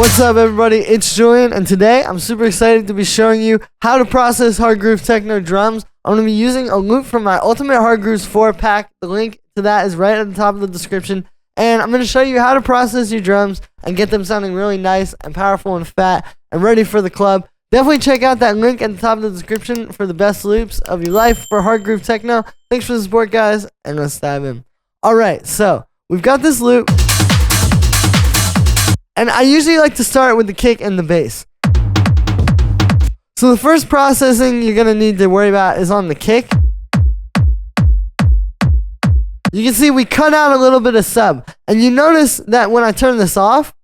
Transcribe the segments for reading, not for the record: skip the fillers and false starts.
What's up, everybody? It's Julian, and today I'm super excited to be showing you how to process Hardgroove Techno drums. I'm going to be using a loop from my Ultimate Hardgrooves 4-pack. The link to that is right at the top of the description. And I'm going to show you how to process your drums and get them sounding really nice and powerful and fat and ready for the club. Definitely check out that link at the top of the description for the best loops of your life for Hardgroove Techno. Thanks for the support, guys, and let's dive in. Alright, so we've got this loop. And I usually like to start with the kick and the bass. So the first processing you're going to need to worry about is on the kick. You can see we cut out a little bit of sub. And you notice that when I turn this off,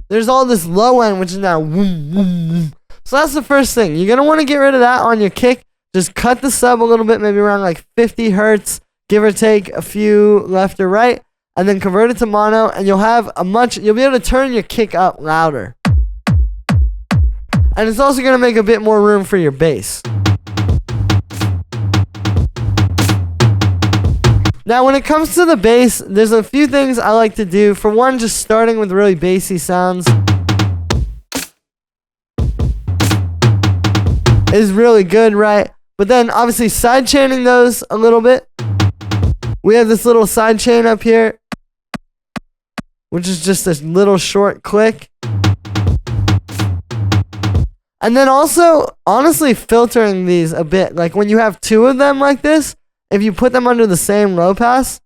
there's all this low end, which is now boom, boom, boom. So that's the first thing. You're going to want to get rid of that on your kick. Just cut the sub a little bit, maybe around like 50 hertz, give or take a few left or right. And then convert it to mono, and you'll be able to turn your kick up louder. And it's also going to make a bit more room for your bass. Now, when it comes to the bass, there's a few things I like to do. For one, just starting with really bassy sounds is really good, right? But then, obviously, sidechaining those a little bit. We have this little sidechain up here, which is just a little short click. And then also, honestly, filtering these a bit. Like when you have two of them like this, if you put them under the same low pass,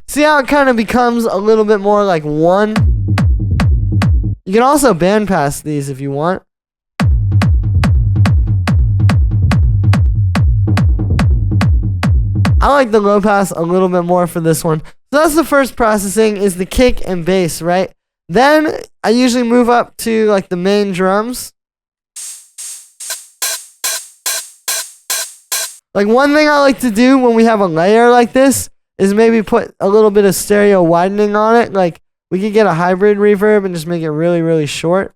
see how it kind of becomes a little bit more like one? You can also bandpass these if you want. I like the low pass a little bit more for this one. So that's the first processing, is the kick and bass, right? Then I usually move up to like the main drums. Like one thing I like to do when we have a layer like this is maybe put a little bit of stereo widening on it. Like we could get a hybrid reverb and just make it really, really short.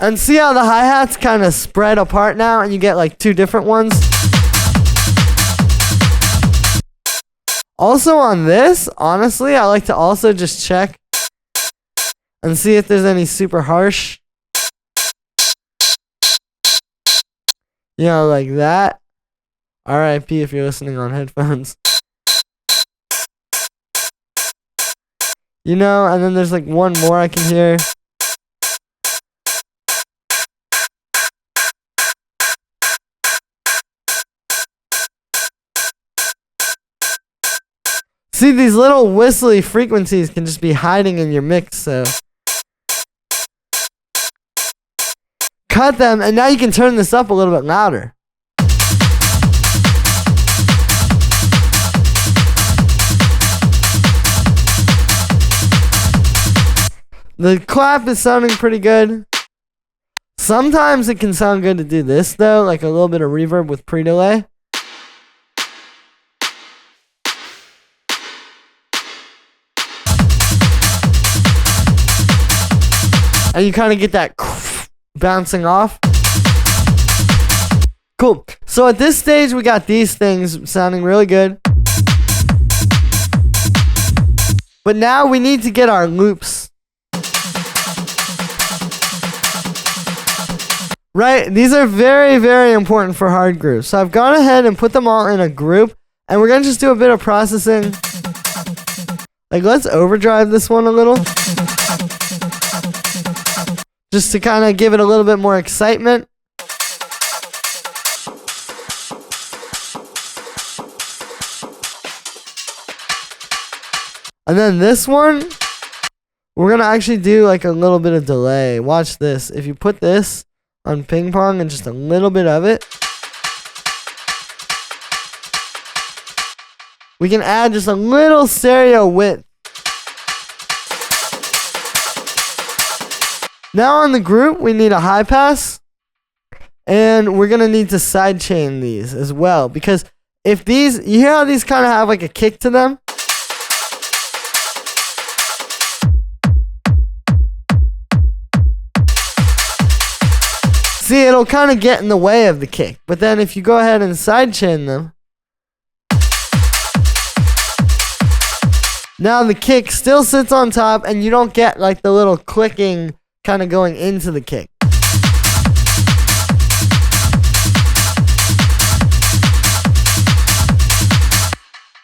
And see how the hi-hats kind of spread apart now and you get like two different ones? Also on this, honestly, I like to also just check and see if there's any super harsh. You know, like that. RIP if you're listening on headphones. You know, and then there's like one more I can hear. See, these little whistly frequencies can just be hiding in your mix, so cut them, and now you can turn this up a little bit louder. The clap is sounding pretty good. Sometimes it can sound good to do this, though, like a little bit of reverb with pre-delay. And you kind of get that bouncing off. Cool. So at this stage, we got these things sounding really good. But now we need to get our loops. Right? These are very, very important for Hardgroove. So I've gone ahead and put them all in a group. And we're going to just do a bit of processing. Like, let's overdrive this one a little. Just to kind of give it a little bit more excitement. And then this one, we're going to actually do like a little bit of delay. Watch this. If you put this on ping pong and just a little bit of it, we can add just a little stereo width. Now on the group, we need a high pass, and we're going to need to sidechain these as well, because if these, you hear how these kind of have like a kick to them? See, it'll kind of get in the way of the kick. But then if you go ahead and sidechain them, now the kick still sits on top and you don't get like the little clicking kind of going into the kick.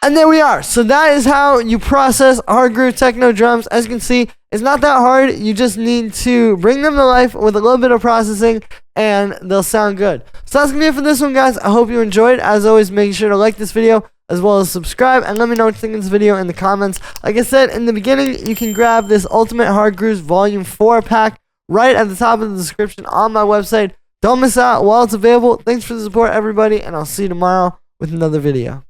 And there we are. So that is how you process Hardgroove techno drums. As you can see, it's not that hard. You just need to bring them to life with a little bit of processing and they'll sound good. So that's going to be it for this one, guys. I hope you enjoyed. As always, make sure to like this video as well as subscribe and let me know what you think of this video in the comments. Like I said in the beginning, you can grab this Ultimate Hardgrooves Volume 4 pack right at the top of the description on my website. Don't miss out while it's available. Thanks for the support, everybody, and I'll see you tomorrow with another video.